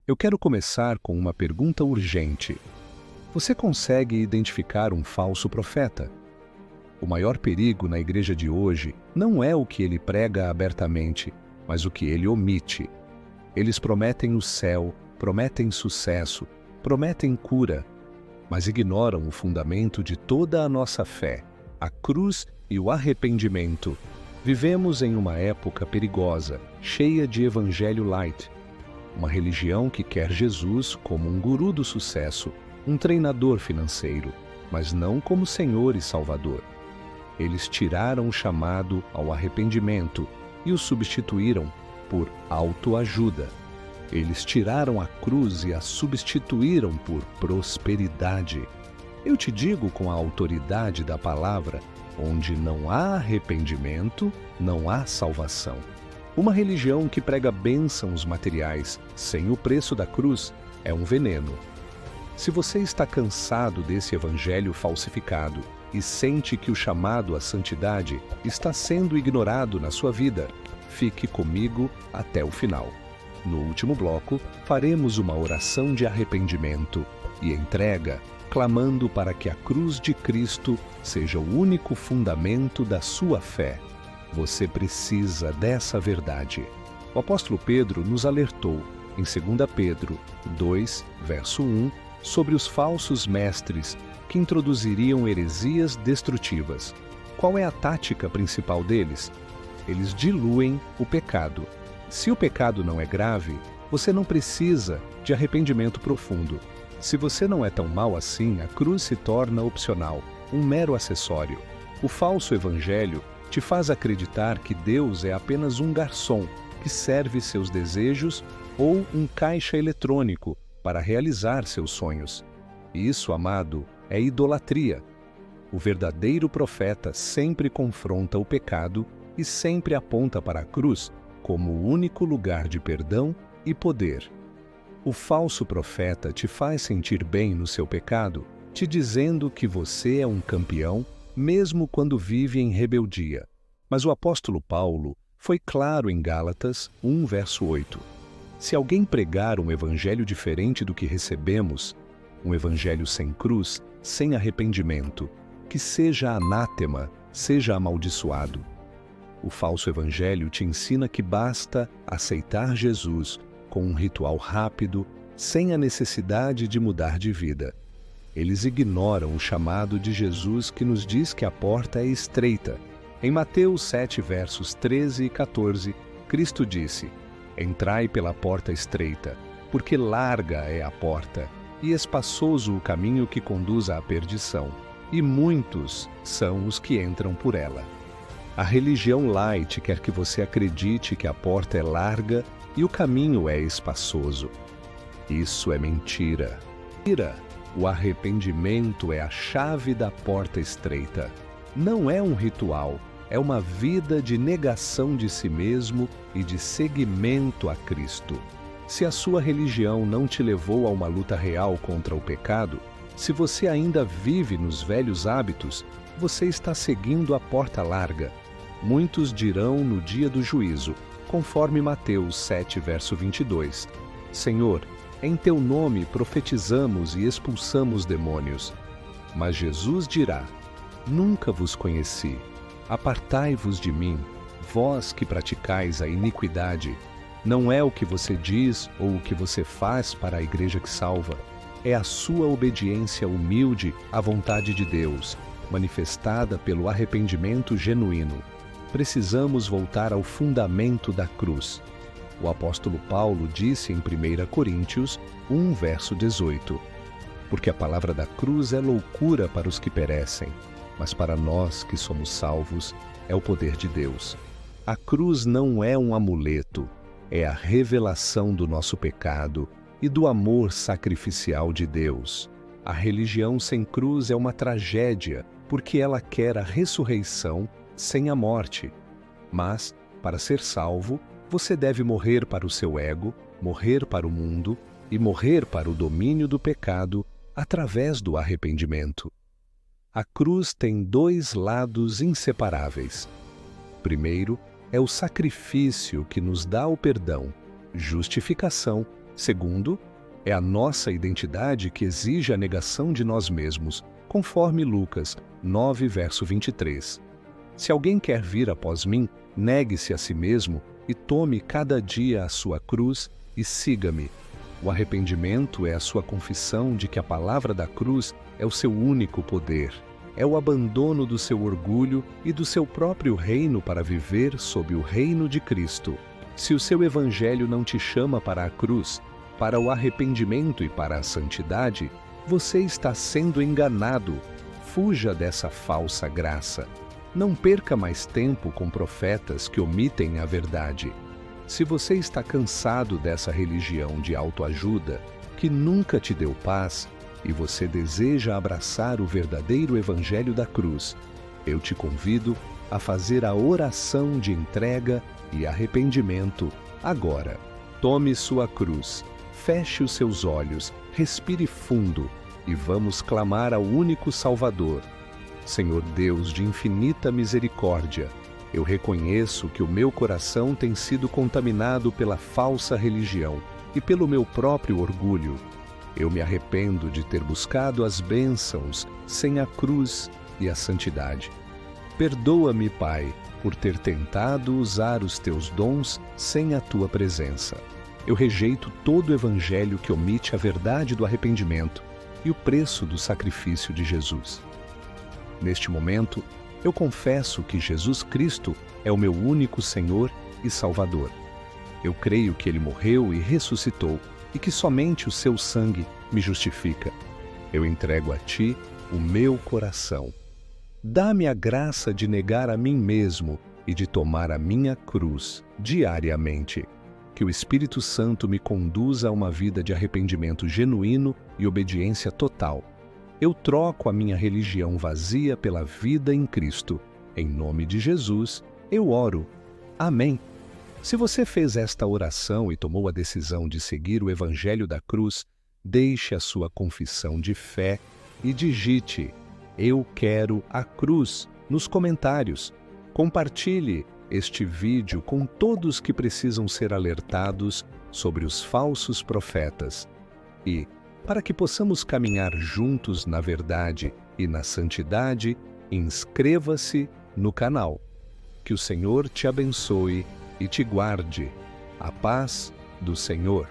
Eu quero começar com uma pergunta urgente. Você consegue identificar um falso profeta? O maior perigo na igreja de hoje não é o que ele prega abertamente, mas o que ele omite. Eles prometem o céu, prometem sucesso, prometem cura, mas ignoram o fundamento de toda a nossa fé, a cruz e o arrependimento. Vivemos em uma época perigosa, cheia de evangelho light. Uma religião que quer Jesus como um guru do sucesso, um treinador financeiro, mas não como Senhor e Salvador. Eles tiraram o chamado ao arrependimento e o substituíram por autoajuda. Eles tiraram a cruz e a substituíram por prosperidade. Eu te digo com a autoridade da palavra, onde não há arrependimento, não há salvação. Uma religião que prega bênçãos materiais sem o preço da cruz é um veneno. Se você está cansado desse evangelho falsificado e sente que o chamado à santidade está sendo ignorado na sua vida, fique comigo até o final. No último bloco, faremos uma oração de arrependimento e entrega, clamando para que a cruz de Cristo seja o único fundamento da sua fé. Você precisa dessa verdade. O apóstolo Pedro nos alertou, em 2 Pedro 2, verso 1, sobre os falsos mestres que introduziriam heresias destrutivas. Qual é a tática principal deles? Eles diluem o pecado. Se o pecado não é grave, você não precisa de arrependimento profundo. Se você não é tão mal assim, a cruz se torna opcional, um mero acessório. O falso evangelho te faz acreditar que Deus é apenas um garçom que serve seus desejos ou um caixa eletrônico para realizar seus sonhos. Isso, amado, é idolatria. O verdadeiro profeta sempre confronta o pecado e sempre aponta para a cruz como o único lugar de perdão e poder. O falso profeta te faz sentir bem no seu pecado, te dizendo que você é um campeão, mesmo quando vive em rebeldia. Mas o apóstolo Paulo foi claro em Gálatas 1, verso 8. Se alguém pregar um evangelho diferente do que recebemos, um evangelho sem cruz, sem arrependimento, que seja anátema, seja amaldiçoado. O falso evangelho te ensina que basta aceitar Jesus com um ritual rápido, sem a necessidade de mudar de vida. Eles ignoram o chamado de Jesus que nos diz que a porta é estreita. Em Mateus 7, versos 13 e 14, Cristo disse: Entrai pela porta estreita, porque larga é a porta, e espaçoso o caminho que conduz à perdição, e muitos são os que entram por ela. A religião light quer que você acredite que a porta é larga e o caminho é espaçoso. Isso é mentira. O arrependimento é a chave da porta estreita. Não é um ritual, é uma vida de negação de si mesmo e de seguimento a Cristo. Se a sua religião não te levou a uma luta real contra o pecado, se você ainda vive nos velhos hábitos, você está seguindo a porta larga. Muitos dirão no dia do juízo, conforme Mateus 7, verso 22, Senhor, em teu nome profetizamos e expulsamos demônios. Mas Jesus dirá, nunca vos conheci. Apartai-vos de mim, vós que praticais a iniquidade. Não é o que você diz ou o que você faz para a igreja que salva. É a sua obediência humilde à vontade de Deus, manifestada pelo arrependimento genuíno. Precisamos voltar ao fundamento da cruz. O apóstolo Paulo disse em 1 Coríntios 1, verso 18, porque a palavra da cruz é loucura para os que perecem, mas para nós que somos salvos é o poder de Deus. A cruz não é um amuleto, é a revelação do nosso pecado e do amor sacrificial de Deus. A religião sem cruz é uma tragédia, porque ela quer a ressurreição sem a morte. Mas, para ser salvo, você deve morrer para o seu ego, morrer para o mundo e morrer para o domínio do pecado através do arrependimento. A cruz tem dois lados inseparáveis. Primeiro, é o sacrifício que nos dá o perdão, justificação Segundo, é a nossa identidade que exige a negação de nós mesmos, conforme Lucas 9, verso 23. Se alguém quer vir após mim, negue-se a si mesmo e tome cada dia a sua cruz e siga-me. O arrependimento é a sua confissão de que a palavra da cruz é o seu único poder. É o abandono do seu orgulho e do seu próprio reino para viver sob o reino de Cristo. Se o seu evangelho não te chama para a cruz, para o arrependimento e para a santidade, você está sendo enganado. Fuja dessa falsa graça. Não perca mais tempo com profetas que omitem a verdade. Se você está cansado dessa religião de autoajuda, que nunca te deu paz, e você deseja abraçar o verdadeiro evangelho da cruz, eu te convido a fazer a oração de entrega e arrependimento agora. Tome sua cruz, feche os seus olhos, respire fundo e vamos clamar ao único Salvador. Senhor Deus de infinita misericórdia, eu reconheço que o meu coração tem sido contaminado pela falsa religião e pelo meu próprio orgulho. Eu me arrependo de ter buscado as bênçãos sem a cruz e a santidade. Perdoa-me, Pai, por ter tentado usar os teus dons sem a tua presença. Eu rejeito todo o evangelho que omite a verdade do arrependimento e o preço do sacrifício de Jesus. Neste momento, eu confesso que Jesus Cristo é o meu único Senhor e Salvador. Eu creio que Ele morreu e ressuscitou e que somente o seu sangue me justifica. Eu entrego a Ti o meu coração. Dá-me a graça de negar a mim mesmo e de tomar a minha cruz diariamente. Que o Espírito Santo me conduza a uma vida de arrependimento genuíno e obediência total. Eu troco a minha religião vazia pela vida em Cristo. Em nome de Jesus, eu oro. Amém. Se você fez esta oração e tomou a decisão de seguir o Evangelho da Cruz, deixe a sua confissão de fé e digite "Eu quero a cruz" nos comentários. Compartilhe este vídeo com todos que precisam ser alertados sobre os falsos profetas. E, para que possamos caminhar juntos na verdade e na santidade, inscreva-se no canal. Que o Senhor te abençoe e te guarde. A paz do Senhor.